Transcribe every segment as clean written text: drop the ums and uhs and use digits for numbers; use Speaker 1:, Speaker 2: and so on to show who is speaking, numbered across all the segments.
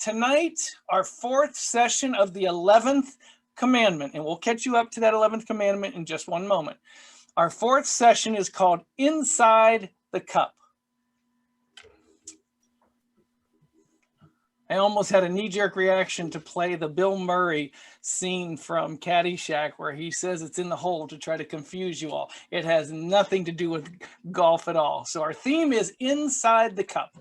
Speaker 1: Tonight, our fourth session of the 11th commandment, and we'll catch you up to that 11th commandment in just one moment. Our fourth session is called Inside the Cup. I almost had a knee-jerk reaction to play the Bill Murray scene from Caddyshack where he says it's in the hole to try to confuse you all. It has nothing to do with golf at all. So our theme is Inside the Cup.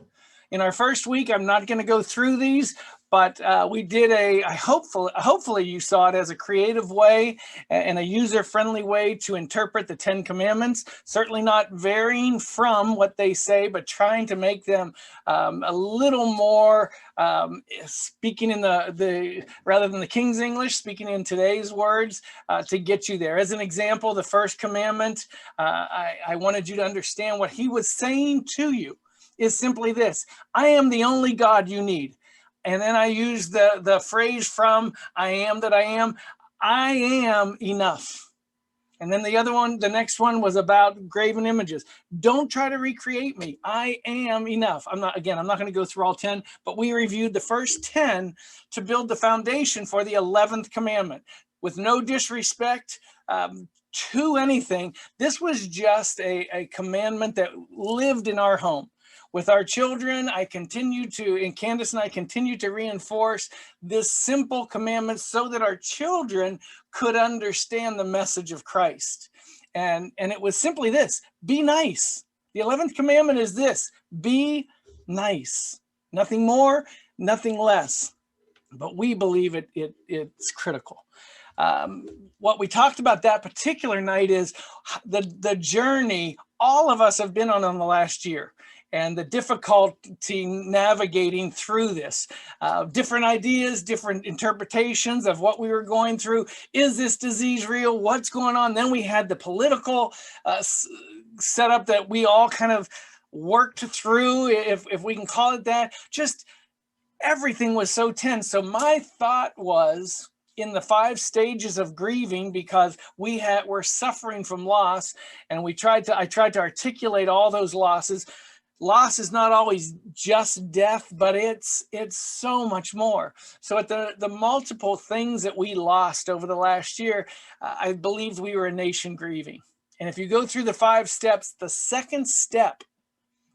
Speaker 1: In our first week, I'm not going to go through these, but we did hopefully you saw it as a creative way and a user-friendly way to interpret the 10 Commandments, certainly not varying from what they say, but trying to make them a little more speaking in the rather than the King's English, speaking in today's words to get you there. As an example, the first commandment, I wanted you to understand what he was saying to you is simply this: I am the only God you need. And then I use the phrase from I am that I am enough. And then the next one was about graven images. Don't try to recreate me. I am enough. I'm not going to go through all 10, but we reviewed the first 10 to build the foundation for the 11th commandment. With no disrespect to anything, this was just a commandment that lived in our home. With our children, Candace and I continue to reinforce this simple commandment so that our children could understand the message of Christ. And it was simply this: be nice. The 11th commandment is this: be nice. Nothing more, nothing less. But we believe it's critical. What we talked about that particular night is the journey all of us have been on the last year, and the difficulty navigating through this. Different ideas, different interpretations of what we were going through. Is this disease real? What's going on? Then we had the political setup that we all kind of worked through, if we can call it that. Just everything was so tense. So my thought was, in the 5 stages of grieving, because we're suffering from loss, and I tried to articulate all those losses. Loss is not always just death, but it's so much more. So at the multiple things that we lost over the last year, I believed we were a nation grieving. And if you go through the 5 steps, the second step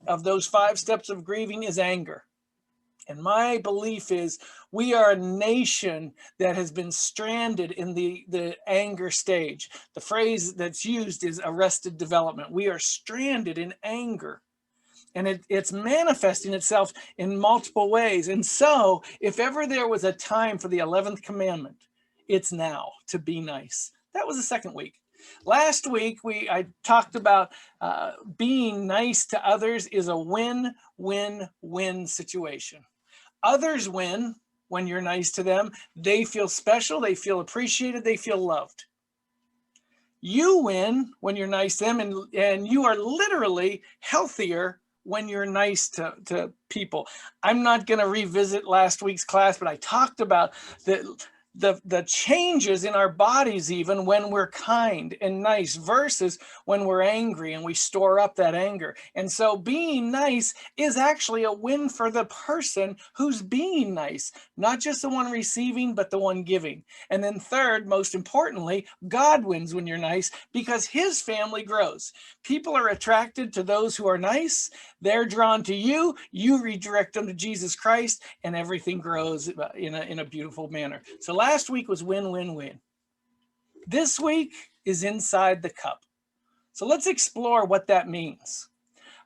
Speaker 1: of those 5 steps of grieving is anger. And my belief is we are a nation that has been stranded in the anger stage. The phrase that's used is arrested development. We are stranded in anger. And it's manifesting itself in multiple ways. And so if ever there was a time for the 11th commandment, it's now, to be nice. That was the second week. Last week, I talked about being nice to others is a win-win-win situation. Others win when you're nice to them. They feel special, they feel appreciated, they feel loved. You win when you're nice to them, and you are literally healthier when you're nice to people. I'm not going to revisit last week's class, but I talked about the changes in our bodies even when we're kind and nice versus when we're angry and we store up that anger. And so being nice is actually a win for the person who's being nice, not just the one receiving, but the one giving. And then third, most importantly, God wins when you're nice because his family grows. People are attracted to those who are nice. They're drawn to you. You redirect them to Jesus Christ, and everything grows in a beautiful manner. So last week was win-win-win. This week is Inside the Cup. So let's explore what that means.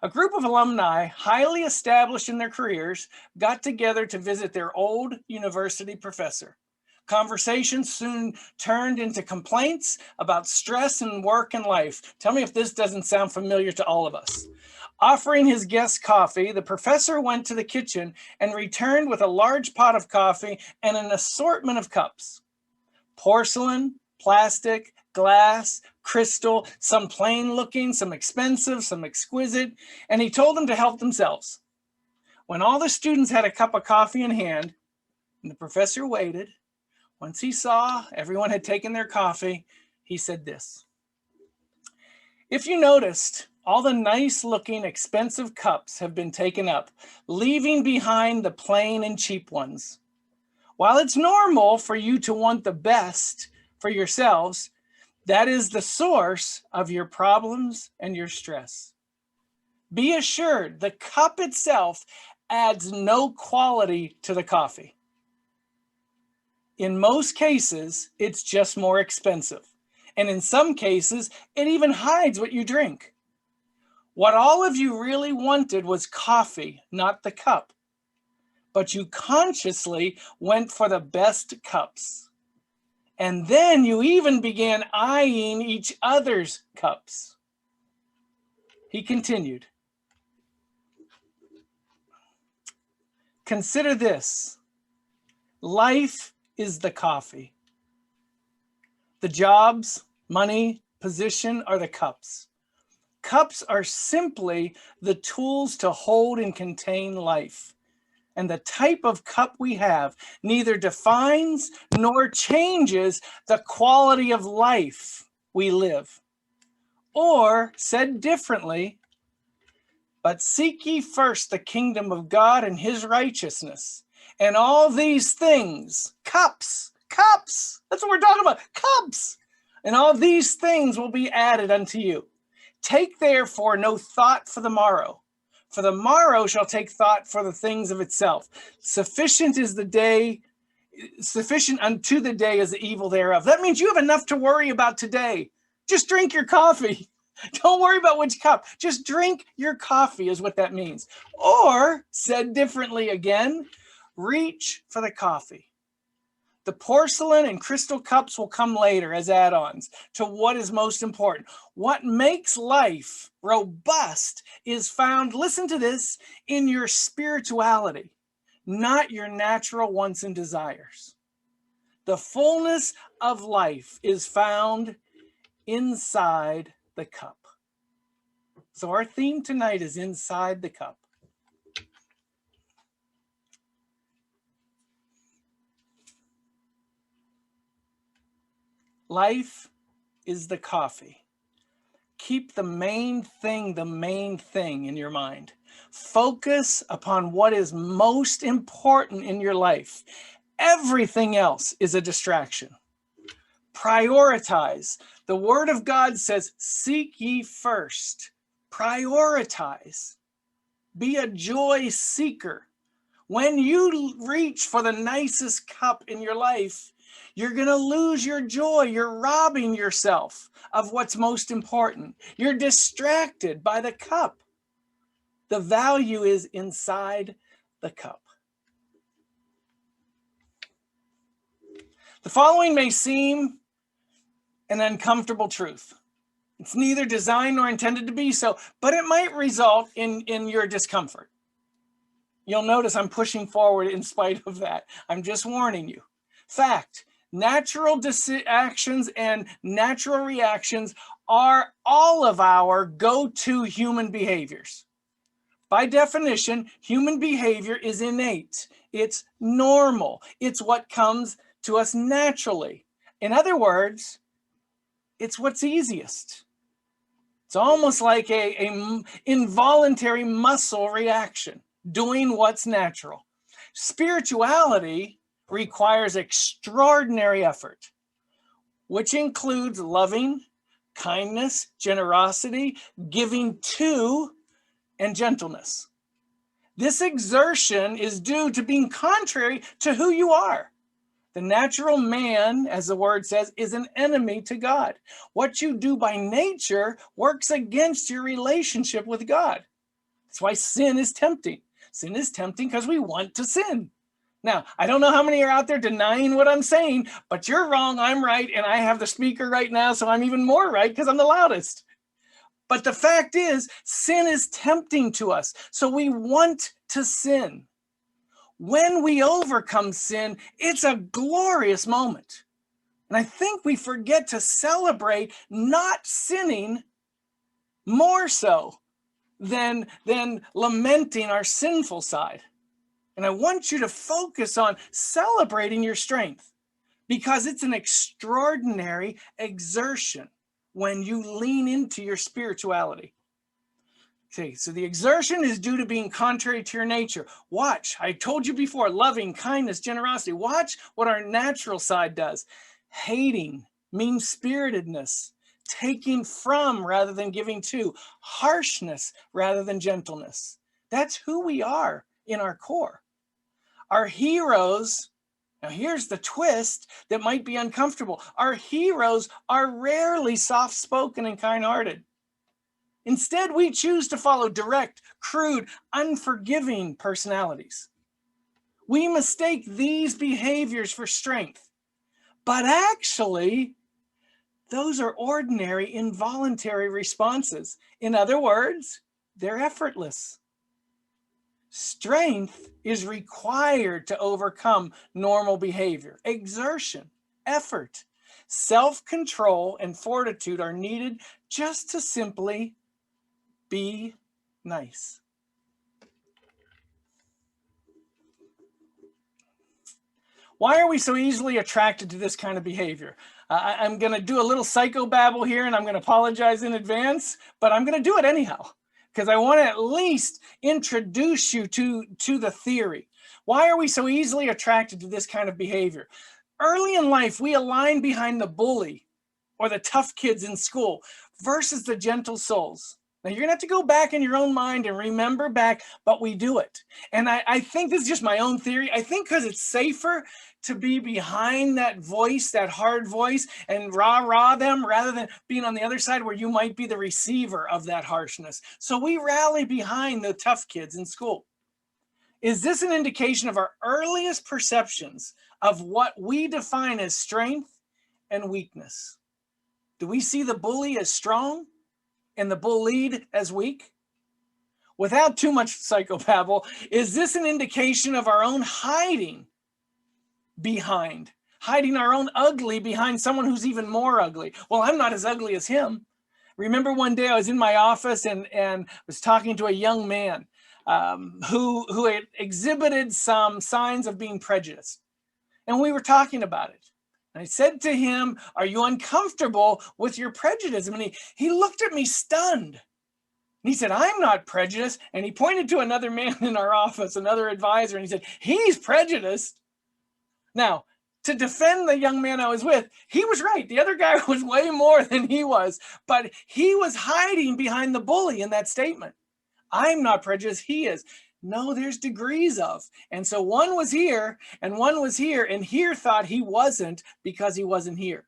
Speaker 1: A group of alumni, highly established in their careers, got together to visit their old university professor. Conversations soon turned into complaints about stress and work and life. Tell me if this doesn't sound familiar to all of us. Offering his guests coffee, the professor went to the kitchen and returned with a large pot of coffee and an assortment of cups. Porcelain, plastic, glass, crystal, some plain looking, some expensive, some exquisite, and he told them to help themselves. When all the students had a cup of coffee in hand, and the professor waited, once he saw everyone had taken their coffee, he said this: "If you noticed, All the nice looking, expensive cups have been taken up, leaving behind the plain and cheap ones. While it's normal for you to want the best for yourselves, that is the source of your problems and your stress. Be assured the cup itself adds no quality to the coffee. In most cases, it's just more expensive. And in some cases, it even hides what you drink. What all of you really wanted was coffee, not the cup. But you consciously went for the best cups. And then you even began eyeing each other's cups. He continued, consider this. Life is the coffee. The jobs, money, position are the cups. Cups are simply the tools to hold and contain life. And the type of cup we have neither defines nor changes the quality of life we live. Or, said differently, but seek ye first the kingdom of God and his righteousness, and all these things, cups, that's what we're talking about, cups, and all these things will be added unto you. Take therefore no thought for the morrow shall take thought for the things of itself. Sufficient unto the day is the evil thereof. That means you have enough to worry about today. Just drink your coffee. Don't worry about which cup. Just drink your coffee is what that means. Or, said differently again, reach for the coffee. The porcelain and crystal cups will come later as add-ons to what is most important. What makes life robust is found, listen to this, in your spirituality, not your natural wants and desires. The fullness of life is found inside the cup. So our theme tonight is inside the cup. Life is the coffee. Keep the main thing in your mind. Focus upon what is most important in your life. Everything else is a distraction. Prioritize. The word of God says, seek ye first. Prioritize. Be a joy seeker. When you reach for the nicest cup in your life, you're going to lose your joy. You're robbing yourself of what's most important. You're distracted by the cup. The value is inside the cup. The following may seem an uncomfortable truth. It's neither designed nor intended to be so, but it might result in your discomfort. You'll notice I'm pushing forward in spite of that. I'm just warning you. Fact. Natural actions and natural reactions are all of our go-to human behaviors. By definition, human behavior is innate. It's normal. It's what comes to us naturally. In other words, it's what's easiest. It's almost like a involuntary muscle reaction, doing what's natural. Spirituality requires extraordinary effort, which includes loving, kindness, generosity, giving to, and gentleness. This exertion is due to being contrary to who you are. The natural man, as the word says, is an enemy to God. What you do by nature works against your relationship with God. That's why sin is tempting. Sin is tempting because we want to sin. Now, I don't know how many are out there denying what I'm saying, but you're wrong, I'm right, and I have the speaker right now, so I'm even more right because I'm the loudest. But the fact is, sin is tempting to us, so we want to sin. When we overcome sin, it's a glorious moment. And I think we forget to celebrate not sinning more so than lamenting our sinful side. And I want you to focus on celebrating your strength because it's an extraordinary exertion when you lean into your spirituality. Okay, so the exertion is due to being contrary to your nature. Watch, I told you before, loving, kindness, generosity. Watch what our natural side does. Hating, mean-spiritedness, taking from rather than giving to, harshness rather than gentleness. That's who we are in our core. Our heroes, now here's the twist that might be uncomfortable. Our heroes are rarely soft-spoken and kind-hearted. Instead, we choose to follow direct, crude, unforgiving personalities. We mistake these behaviors for strength, but actually, those are ordinary, involuntary responses. In other words, they're effortless. Strength is required to overcome normal behavior. Exertion, effort, self-control, and fortitude are needed just to simply be nice. Why are we so easily attracted to this kind of behavior? I'm going to do a little psychobabble here, and I'm going to apologize in advance, but I'm going to do it anyhow, because I want to at least introduce you to the theory. Why are we so easily attracted to this kind of behavior? Early in life, we align behind the bully or the tough kids in school versus the gentle souls. Now, you're going to have to go back in your own mind and remember back, but we do it. And I think this is just my own theory. I think because it's safer to be behind that voice, that hard voice, and rah-rah them rather than being on the other side where you might be the receiver of that harshness. So we rally behind the tough kids in school. Is this an indication of our earliest perceptions of what we define as strength and weakness? Do we see the bully as strong and the bullied as weak? Without too much psychobabble, is this an indication of our own hiding our own ugly behind someone who's even more ugly? Well, I'm not as ugly as him. Remember one day I was in my office and was talking to a young man who had exhibited some signs of being prejudiced. And we were talking about it. And I said to him, "Are you uncomfortable with your prejudice?" And he looked at me stunned. And he said, "I'm not prejudiced." And he pointed to another man in our office, another advisor, and he said, "He's prejudiced." Now, to defend the young man I was with, he was right. The other guy was way more than he was, but he was hiding behind the bully in that statement. I'm not prejudiced, he is. No, there's degrees of. And so one was here and one was here, and here thought he wasn't because he wasn't here.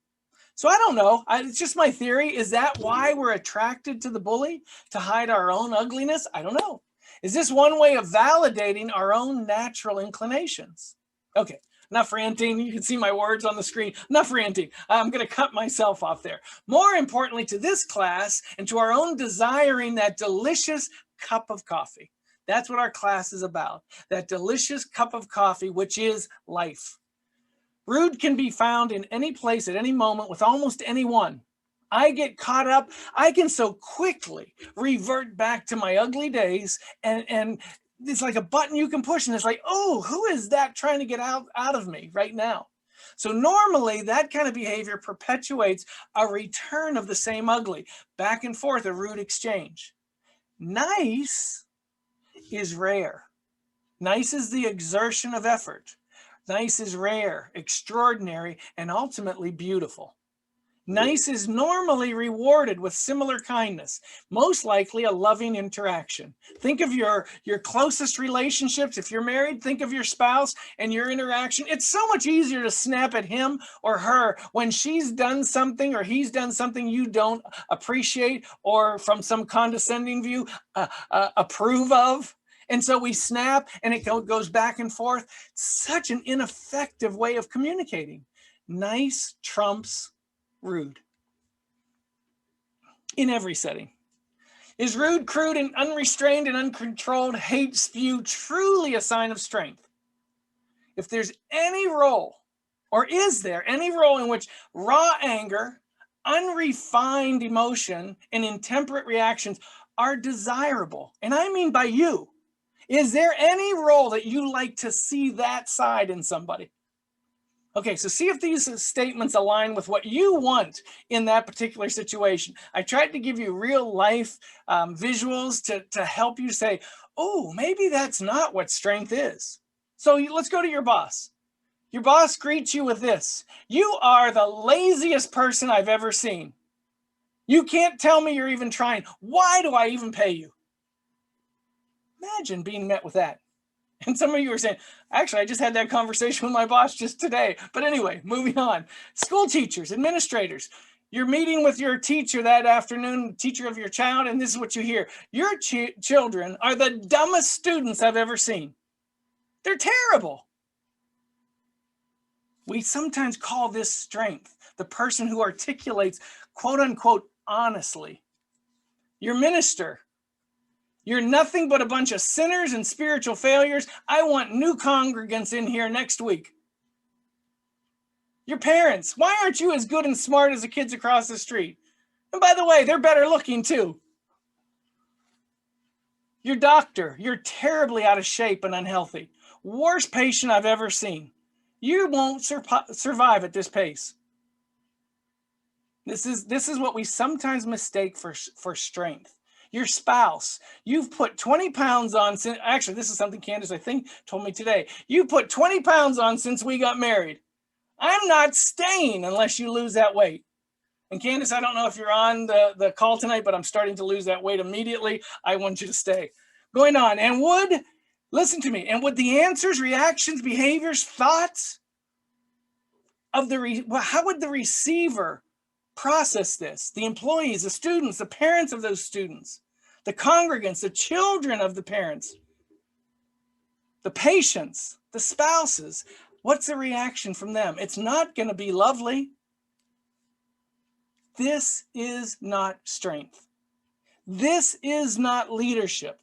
Speaker 1: So I don't know. It's just my theory. Is that why we're attracted to the bully? To hide our own ugliness? I don't know. Is this one way of validating our own natural inclinations? Okay, enough ranting. You can see my words on the screen. Enough ranting. I'm going to cut myself off there. More importantly to this class and to our own desiring that delicious cup of coffee. That's what our class is about. That delicious cup of coffee, which is life. Rude can be found in any place at any moment with almost anyone. I get caught up. I can so quickly revert back to my ugly days, and it's like a button you can push and it's like, oh, who is that trying to get out of me right now? So normally that kind of behavior perpetuates a return of the same ugly, back and forth, a rude exchange. Nice is rare. Nice is the exertion of effort. Nice is rare, extraordinary, and ultimately beautiful. Nice is normally rewarded with similar kindness, most likely a loving interaction. Think of your closest relationships. If you're married, think of your spouse and your interaction. It's so much easier to snap at him or her when she's done something or he's done something you don't appreciate or from some condescending view approve of. And so we snap and it goes back and forth. Such an ineffective way of communicating. Nice trumps rude in every setting. Is rude, crude, and unrestrained and uncontrolled hate spew truly a sign of strength? If there's any role, or is there any role in which raw anger, unrefined emotion, and intemperate reactions are desirable, and I mean by you, is there any role that you like to see that side in somebody? Okay, so see if these statements align with what you want in that particular situation. I tried to give you real life visuals to help you say, oh, maybe that's not what strength is. So let's go to your boss. Your boss greets you with this: you are the laziest person I've ever seen. You can't tell me you're even trying. Why do I even pay you? Imagine being met with that. And some of you are saying, actually, I just had that conversation with my boss just today. But anyway, moving on. School teachers, administrators, you're meeting with your teacher that afternoon, teacher of your child, and this is what you hear. Your children are the dumbest students I've ever seen. They're terrible. We sometimes call this strength, the person who articulates, quote unquote, honestly. Your minister, you're nothing but a bunch of sinners and spiritual failures. I want new congregants in here next week. Your parents, why aren't you as good and smart as the kids across the street? And by the way, they're better looking too. Your doctor, you're terribly out of shape and unhealthy. Worst patient I've ever seen. You won't survive at this pace. This is what we sometimes mistake for strength. Your spouse, you've put 20 pounds on since, actually, this is something Candace, I think, told me today. You put 20 pounds on since we got married. I'm not staying unless you lose that weight. And Candace, I don't know if you're on the call tonight, but I'm starting to lose that weight immediately. I want you to stay. Going on, and listen to me, and would the answers, reactions, behaviors, thoughts of how would the receiver process this? The employees, the students, the parents of those students, the congregants, the children of the parents, the patients, the spouses. What's the reaction from them? It's not going to be lovely. This is not strength. This is not leadership.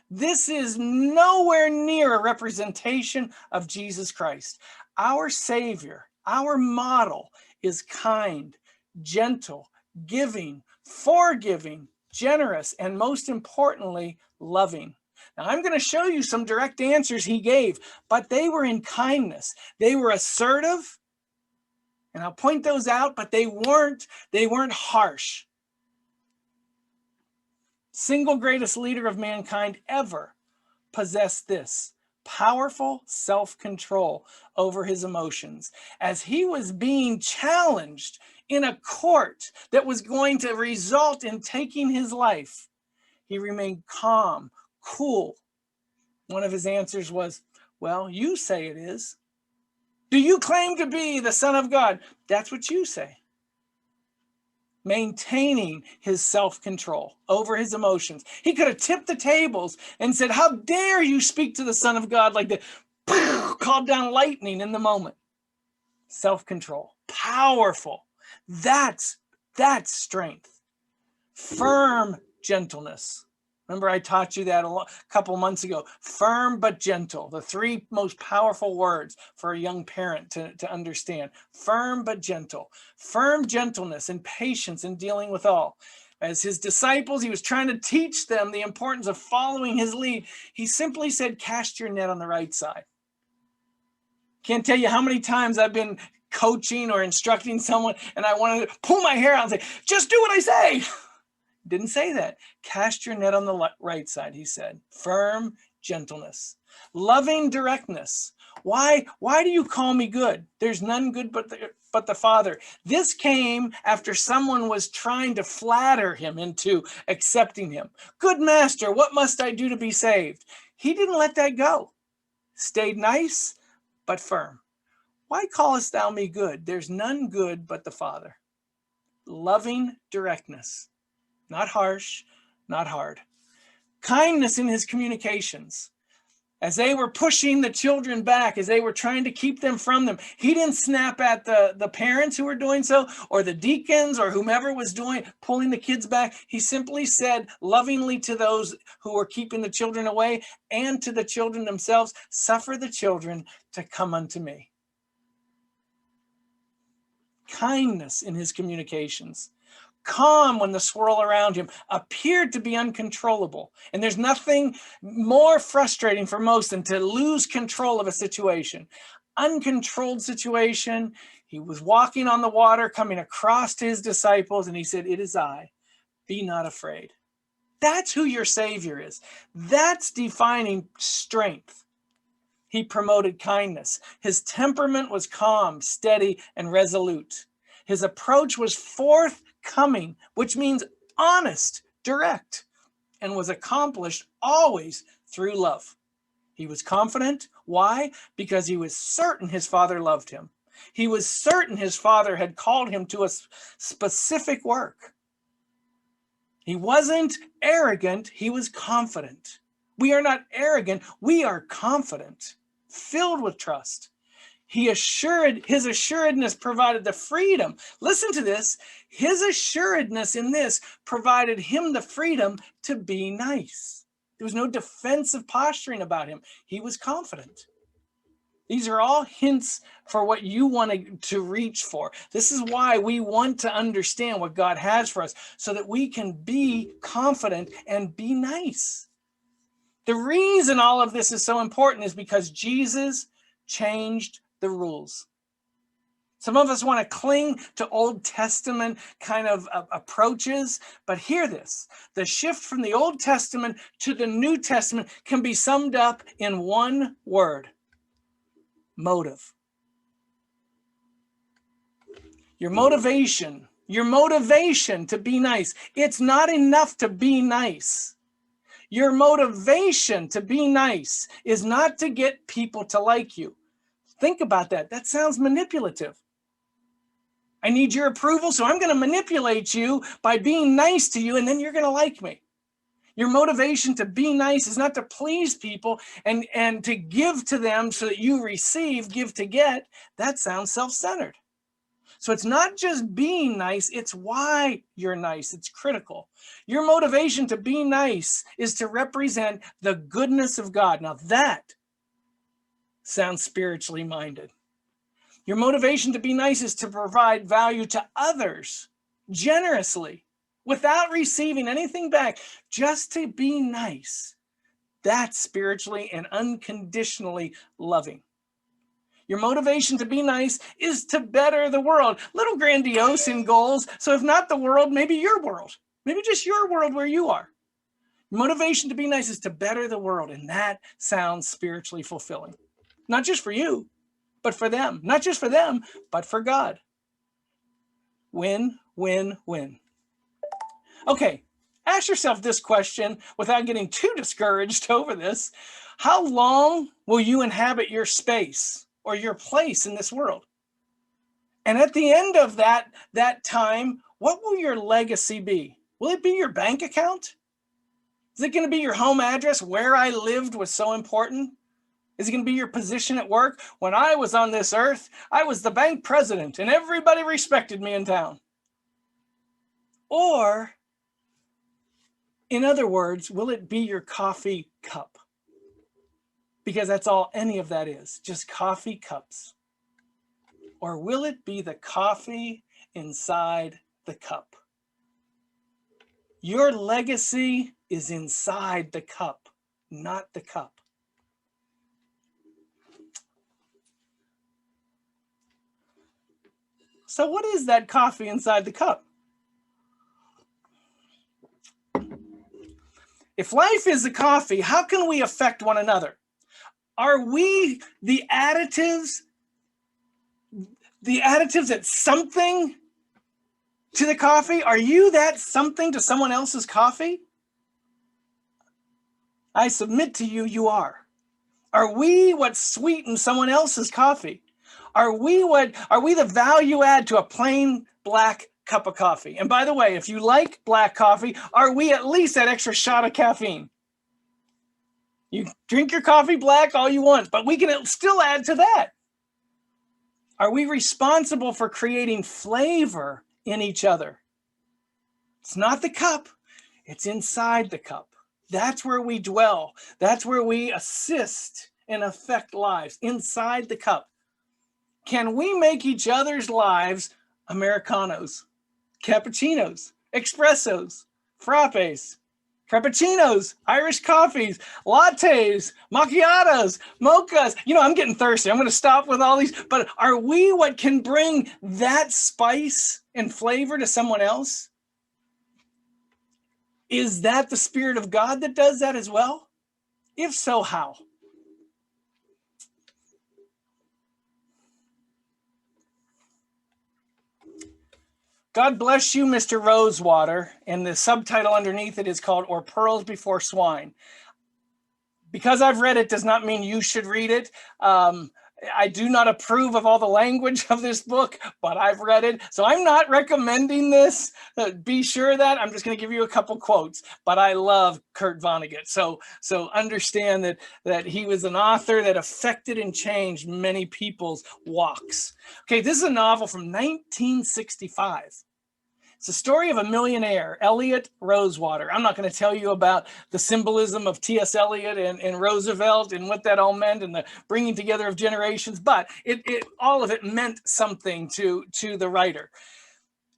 Speaker 1: This is nowhere near a representation of Jesus Christ. Our Savior, our model is kind, gentle, giving, forgiving, generous, and most importantly, loving. Now, I'm going to show you some direct answers he gave, but they were in kindness. They were assertive, and I'll point those out, but they weren't harsh. Single greatest leader of mankind ever possessed this powerful self-control over his emotions. As he was being challenged in a court that was going to result in taking his life, he remained calm, cool. One of his answers was, well, you say it is. Do you claim to be the Son of God? That's what you say. Maintaining his self-control over his emotions. He could have tipped the tables and said, how dare you speak to the Son of God like that? Called down lightning in the moment. Self-control. Powerful. That's strength. Firm gentleness. Remember, I taught you that a couple months ago. Firm but gentle, the three most powerful words for a young parent to understand. Firm but gentle. Firm gentleness and patience in dealing with all. As his disciples, he was trying to teach them the importance of following his lead. He simply said, cast your net on the right side. Can't tell you how many times I've been coaching or instructing someone and I wanted to pull my hair out and say, just do what I say. Didn't say that. Cast your net on the right side, he said. Firm gentleness. Loving directness. Why do you call me good? There's none good but the Father. This came after someone was trying to flatter him into accepting him. Good master, what must I do to be saved? He didn't let that go. Stayed nice, but firm. Why callest thou me good? There's none good but the Father. Loving directness. Not harsh, not hard. Kindness in his communications. As they were pushing the children back, as they were trying to keep them from them, he didn't snap at the parents who were doing so, or the deacons, or whomever was pulling the kids back. He simply said lovingly to those who were keeping the children away and to the children themselves, suffer the children to come unto me. Kindness in his communications. Calm when the swirl around him appeared to be uncontrollable. And there's nothing more frustrating for most than to lose control of a situation. uncontrolled situation. He was walking on the water, coming across to his disciples, and he said, "It is I. Be not afraid." That's who your Savior is. That's defining strength. He promoted kindness. His temperament was calm, steady, and resolute. His approach was forthcoming, which means honest, direct, and was accomplished always through love. He was confident. Why? Because he was certain his Father loved him. He was certain his Father had called him to a specific work. He wasn't arrogant. He was confident. We are not arrogant. We are confident, filled with trust. His assuredness provided the freedom. Listen to this. His assuredness in this provided him the freedom to be nice. There was no defensive posturing about him. He was confident. These are all hints for what you want to reach for. This is why we want to understand what God has for us, so that we can be confident and be nice. The reason all of this is so important is because Jesus changed the rules. Some of us want to cling to Old Testament kind of approaches, but hear this. The shift from the Old Testament to the New Testament can be summed up in one word: motive. Your motivation to be nice. It's not enough to be nice. Your motivation to be nice is not to get people to like you. Think about that. That sounds manipulative. I need your approval, so I'm going to manipulate you by being nice to you, and then you're going to like me. Your motivation to be nice is not to please people and to give to them so that you receive, give to get. That sounds self-centered. So it's not just being nice, it's why you're nice. It's critical. Your motivation to be nice is to represent the goodness of God. Now that sounds spiritually minded. Your motivation to be nice is to provide value to others generously without receiving anything back, just to be nice. That's spiritually and unconditionally loving. Your motivation to be nice is to better the world. Little grandiose in goals. So if not the world, maybe your world. Maybe just your world where you are. Motivation to be nice is to better the world. And that sounds spiritually fulfilling. Not just for you, but for them. Not just for them, but for God. Win, win, win. Okay, ask yourself this question without getting too discouraged over this. How long will you inhabit your space or your place in this world? And at the end of that time, what will your legacy be? Will it be your bank account? Is it going to be your home address? Where I lived was so important? Is it going to be your position at work? When I was on this earth, I was the bank president and everybody respected me in town. Or, in other words, will it be your coffee cup? Because that's all any of that is, just coffee cups. Or will it be the coffee inside the cup? Your legacy is inside the cup, not the cup. So what is that coffee inside the cup? If life is the coffee, how can we affect one another? Are we the additives at something to the coffee? Are you that something to someone else's coffee? I submit to you, you are. Are we what sweetens someone else's coffee? Are we the value add to a plain black cup of coffee? And by the way, if you like black coffee, are we at least that extra shot of caffeine? You drink your coffee black all you want, but we can still add to that. Are we responsible for creating flavor in each other? It's not the cup, it's inside the cup. That's where we dwell. That's where we assist and affect lives, inside the cup. Can we make each other's lives Americanos, cappuccinos, espressos, frappes, Cappuccinos, Irish coffees, lattes, macchiatos, mochas. You know, I'm getting thirsty. I'm going to stop with all these. But are we what can bring that spice and flavor to someone else? Is that the Spirit of God that does that as well? If so, how? God bless you, Mr. Rosewater. And the subtitle underneath it is called Or Pearls Before Swine. Because I've read it does not mean you should read it. I do not approve of all the language of this book, but I've read it. So I'm not recommending this. Be sure of that. I'm just going to give you a couple quotes, but I love Kurt Vonnegut. So understand that he was an author that affected and changed many people's walks. Okay, this is a novel from 1965. It's a story of a millionaire, Elliot Rosewater. I'm not going to tell you about the symbolism of T.S. Eliot and Roosevelt and what that all meant and the bringing together of generations, but all of it meant something to the writer.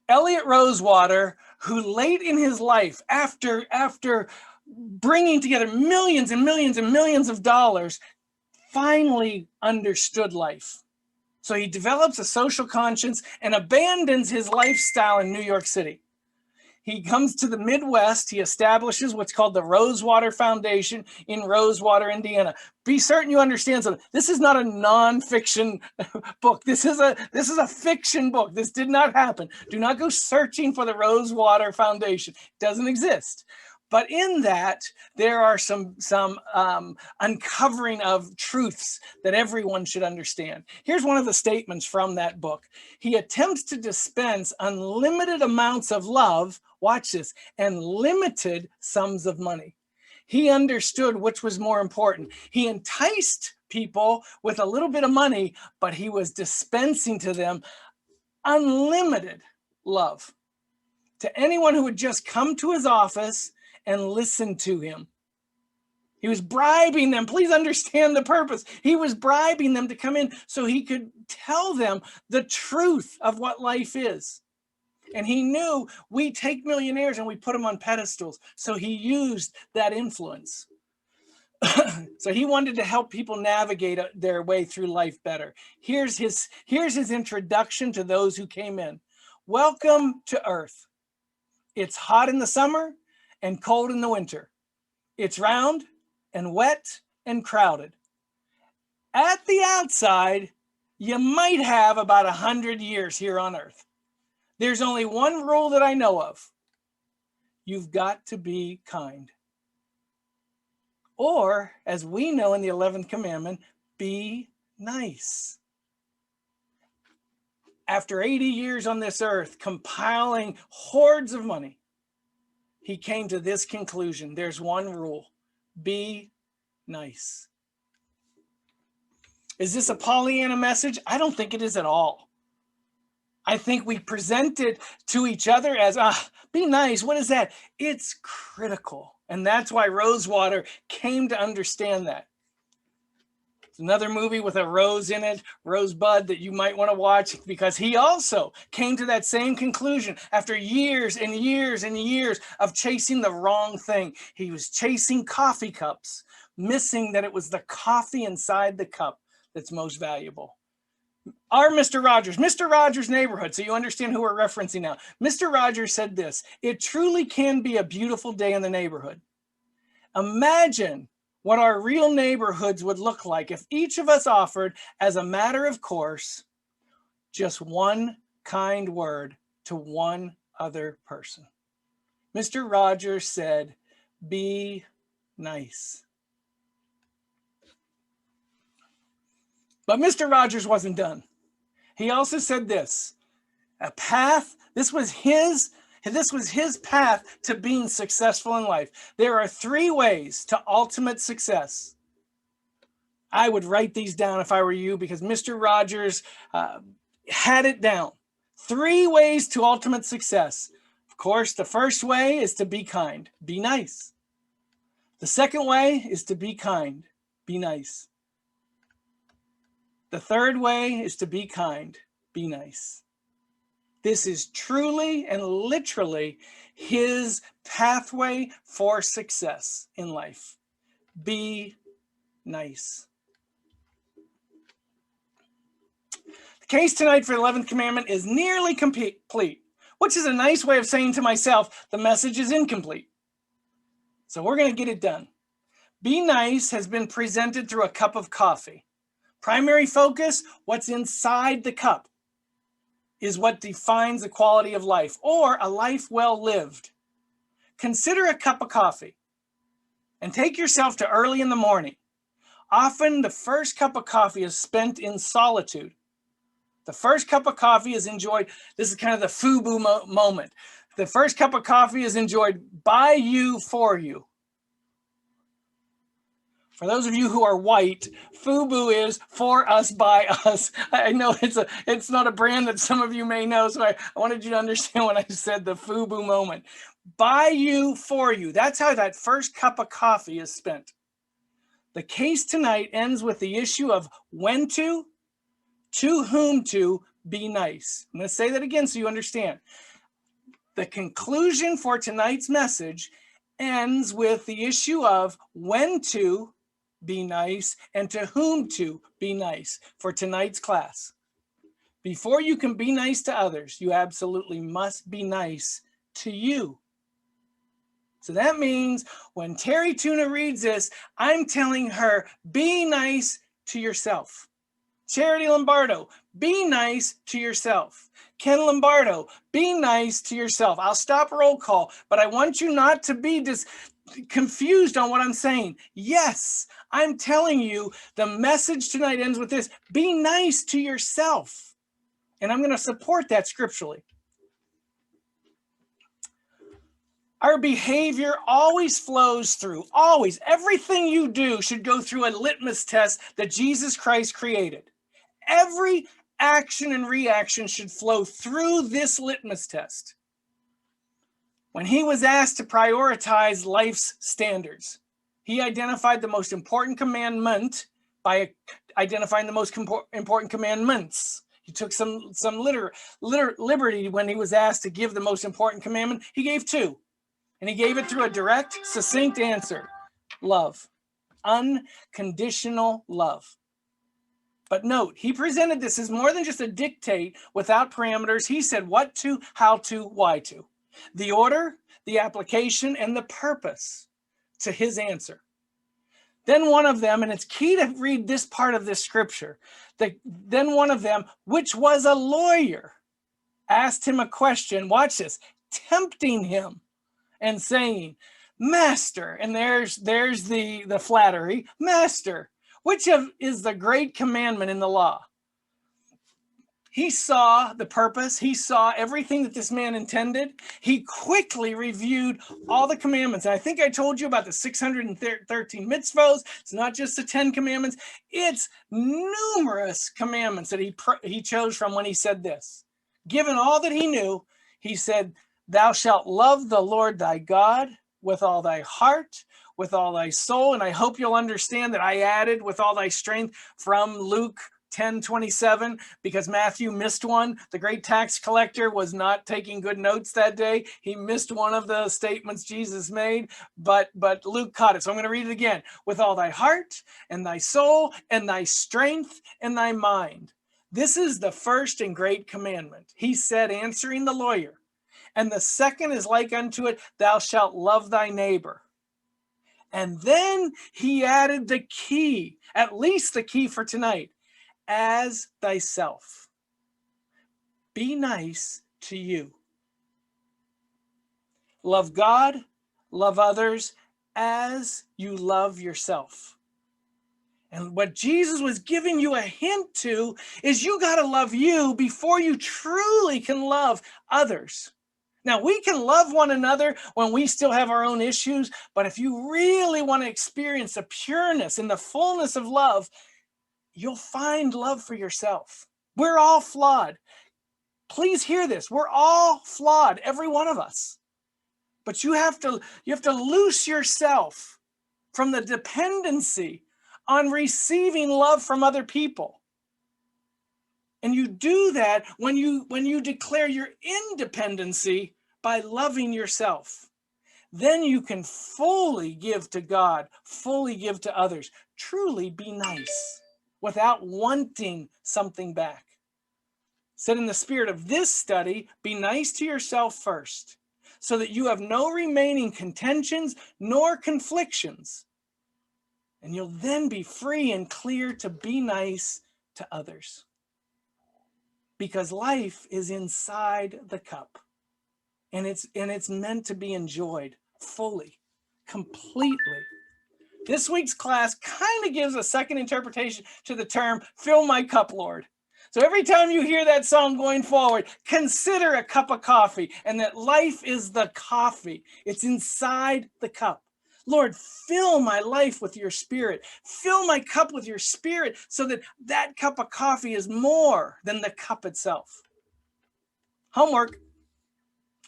Speaker 1: Elliot Rosewater, who late in his life, after bringing together millions and millions and millions of dollars, finally understood life. So he develops a social conscience and abandons his lifestyle in New York City. He comes to the Midwest. He establishes what's called the Rosewater Foundation in Rosewater, Indiana. Be certain you understand something. This is not a nonfiction book. This is a fiction book. This did not happen. Do not go searching for the Rosewater Foundation. It doesn't exist. But in that, there are some uncovering of truths that everyone should understand. Here's one of the statements from that book. He attempts to dispense unlimited amounts of love, watch this, and limited sums of money. He understood which was more important. He enticed people with a little bit of money, but he was dispensing to them unlimited love. To anyone who would just come to his office and listen to him. He was bribing them. Please understand the purpose. He was bribing them to come in so he could tell them the truth of what life is. And he knew we take millionaires and we put them on pedestals. So he used that influence. So he wanted to help people navigate their way through life better. Here's his introduction to those who came in. Welcome to Earth. It's hot in the summer and cold in the winter. It's round and wet and crowded. At the outside, you might have about 100 years here on Earth. There's only one rule that I know of. You've got to be kind. Or, as we know in the 11th commandment, be nice. After 80 years on this earth, compiling hordes of money, he came to this conclusion. There's one rule. Be nice. Is this a Pollyanna message? I don't think it is at all. I think we present it to each other as, be nice. What is that? It's critical. And that's why Rosewater came to understand that. Another movie with a rose in it, Rosebud, that you might want to watch, because he also came to that same conclusion after years and years and years of chasing the wrong thing. He was chasing coffee cups, missing that it was the coffee inside the cup that's most valuable. Our Mr. Rogers' Neighborhood, so you understand who we're referencing now. Mr. Rogers said this: it truly can be a beautiful day in the neighborhood. Imagine what our real neighborhoods would look like if each of us offered, as a matter of course, just one kind word to one other person. Mr. Rogers said, be nice. But Mr. Rogers wasn't done. He also said this: a path, this was his path to being successful in life. There are 3 ways to ultimate success. I would write these down if I were you, because Mr. Rogers had it down. 3 ways to ultimate success. Of course, the first way is to be kind, be nice. The second way is to be kind, be nice. The third way is to be kind, be nice. This is truly and literally his pathway for success in life. Be nice. The case tonight for the 11th commandment is nearly complete, which is a nice way of saying to myself, the message is incomplete. So we're going to get it done. Be nice has been presented through a cup of coffee. Primary focus, what's inside the cup, is what defines the quality of life, or a life well lived. Consider a cup of coffee and take yourself to early in the morning. Often the first cup of coffee is spent in solitude. The first cup of coffee is enjoyed. This is kind of the FUBU moment. The first cup of coffee is enjoyed by you, for you. For those of you who are white, FUBU is for us, by us. I know it's not a brand that some of you may know, so I wanted you to understand when I said the FUBU moment. By you, for you. That's how that first cup of coffee is spent. The case tonight ends with the issue of when to whom to be nice. I'm going to say that again so you understand. The conclusion for tonight's message ends with the issue of when to be nice and to whom to be nice for tonight's class. Before you can be nice to others, you absolutely must be nice to you. So that means when Terry Tuna reads this, I'm telling her, be nice to yourself. Charity Lombardo, be nice to yourself. Ken Lombardo, be nice to yourself. I'll stop roll call, but I want you not to be confused on what I'm saying. Yes, I'm telling you, the message tonight ends with this. Be nice to yourself. And I'm going to support that scripturally. Our behavior always flows through, always. Everything you do should go through a litmus test that Jesus Christ created. Every action and reaction should flow through this litmus test. When he was asked to prioritize life's standards, he identified the most important commandment by identifying the most important commandments. He took some liberty when he was asked to give the most important commandment. He gave two. And he gave it through a direct, succinct answer. Love. Unconditional love. But note, he presented this as more than just a dictate without parameters. He said what to, how to, why to. The order, the application, and the purpose to his answer. Then one of them, and it's key to read this part of this scripture, then one of them, which was a lawyer, asked him a question, watch this, tempting him. And saying, Master, and there's the flattery, Master, which is the great commandment in the law? He saw the purpose. He saw everything that this man intended. He quickly reviewed all the commandments. And I think I told you about the 613 mitzvos. It's not just the 10 commandments. It's numerous commandments that he chose from when he said this. Given all that he knew, he said, Thou shalt love the Lord thy God with all thy heart, with all thy soul. And I hope you'll understand that I added with all thy strength from Luke 10:27, because Matthew missed one. The great tax collector was not taking good notes that day. He missed one of the statements Jesus made, but Luke caught it. So I'm going to read it again. With all thy heart and thy soul and thy strength and thy mind. This is the first and great commandment. He said, answering the lawyer. And the second is like unto it, thou shalt love thy neighbor. And then he added the key, at least the key for tonight, as thyself. Be nice to you. Love God, love others as you love yourself. And what Jesus was giving you a hint to is you got to love you before you truly can love others. Now, we can love one another when we still have our own issues, but if you really want to experience the pureness and the fullness of love, you'll find love for yourself. We're all flawed. Please hear this. We're all flawed, every one of us. But you have to loose yourself from the dependency on receiving love from other people. And you do that when you declare your independency by loving yourself. Then you can fully give to God, fully give to others, truly be nice without wanting something back. Said in the spirit of this study, be nice to yourself first, so that you have no remaining contentions nor conflictions. And you'll then be free and clear to be nice to others. Because life is inside the cup. And it's meant to be enjoyed fully, completely. This week's class kind of gives a second interpretation to the term, fill my cup, Lord. So every time you hear that song going forward, consider a cup of coffee, and that life is the coffee. It's inside the cup. Lord, fill my life with your spirit. Fill my cup with your spirit so that that cup of coffee is more than the cup itself. Homework.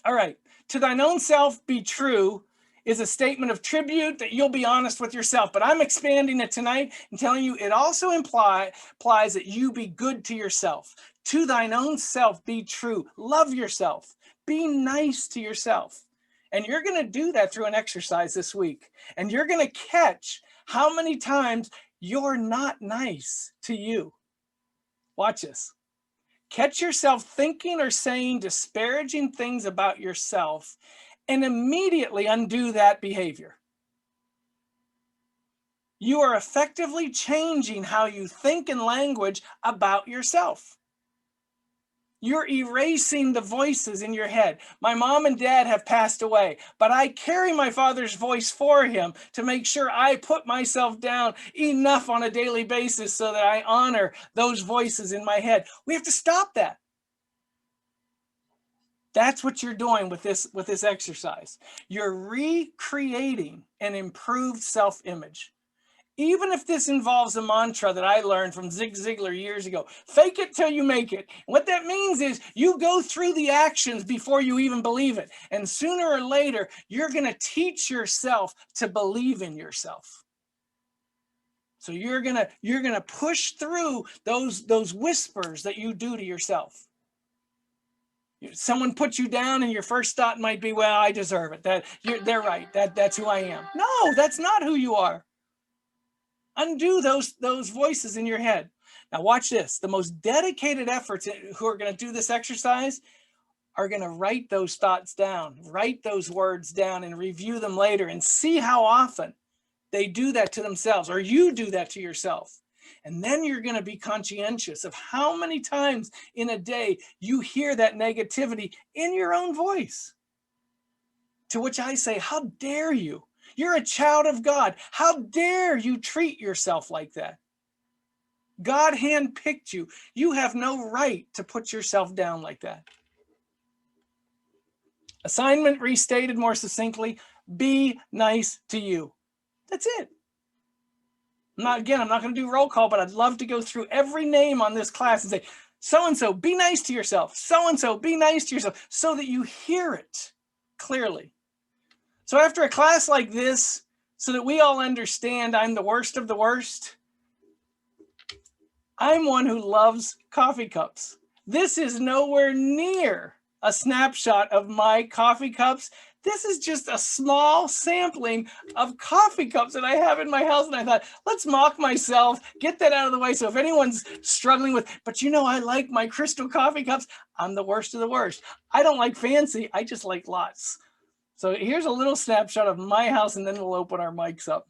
Speaker 1: All right. To thine own self be true is a statement of tribute that you'll be honest with yourself. But I'm expanding it tonight and telling you it also implies that you be good to yourself. To thine own self be true. Love yourself. Be nice to yourself. And you're going to do that through an exercise this week. And you're going to catch how many times you're not nice to you. Watch this. Catch yourself thinking or saying disparaging things about yourself and immediately undo that behavior. You are effectively changing how you think and language about yourself. You're erasing the voices in your head. My mom and dad have passed away, but I carry my father's voice for him to make sure I put myself down enough on a daily basis so that I honor those voices in my head. We have to stop that. That's what you're doing with this exercise. You're recreating an improved self-image. Even if this involves a mantra that I learned from Zig Ziglar years ago, fake it till you make it. What that means is you go through the actions before you even believe it. And sooner or later, you're going to teach yourself to believe in yourself. So you're going to push through those whispers that you do to yourself. Someone puts you down and your first thought might be, well, I deserve it. They're right. That's who I am. No, that's not who you are. Undo those voices in your head. Now watch this. The most dedicated efforts who are going to do this exercise are going to write those thoughts down, write those words down and review them later and see how often they do that to themselves or you do that to yourself. And then you're going to be conscientious of how many times in a day you hear that negativity in your own voice. To which I say, how dare you? You're a child of God. How dare you treat yourself like that? God handpicked you. You have no right to put yourself down like that. Assignment restated more succinctly, be nice to you. That's it. I'm not going to do roll call, but I'd love to go through every name on this class and say, so-and-so, be nice to yourself. So-and-so, be nice to yourself, so that you hear it clearly. So after a class like this, so that we all understand I'm the worst of the worst, I'm one who loves coffee cups. This is nowhere near a snapshot of my coffee cups. This is just a small sampling of coffee cups that I have in my house. And I thought, let's mock myself, get that out of the way. So if anyone's struggling with, but I like my crystal coffee cups, I'm the worst of the worst. I don't like fancy, I just like lots. So here's a little snapshot of my house, and then we'll open our mics up.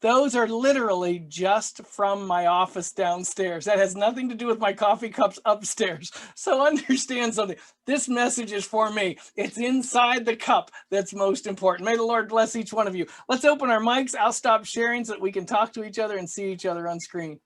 Speaker 1: Those are literally just from my office downstairs. That has nothing to do with my coffee cups upstairs. So understand something. This message is for me. It's inside the cup that's most important. May the Lord bless each one of you. Let's open our mics. I'll stop sharing so that we can talk to each other and see each other on screen.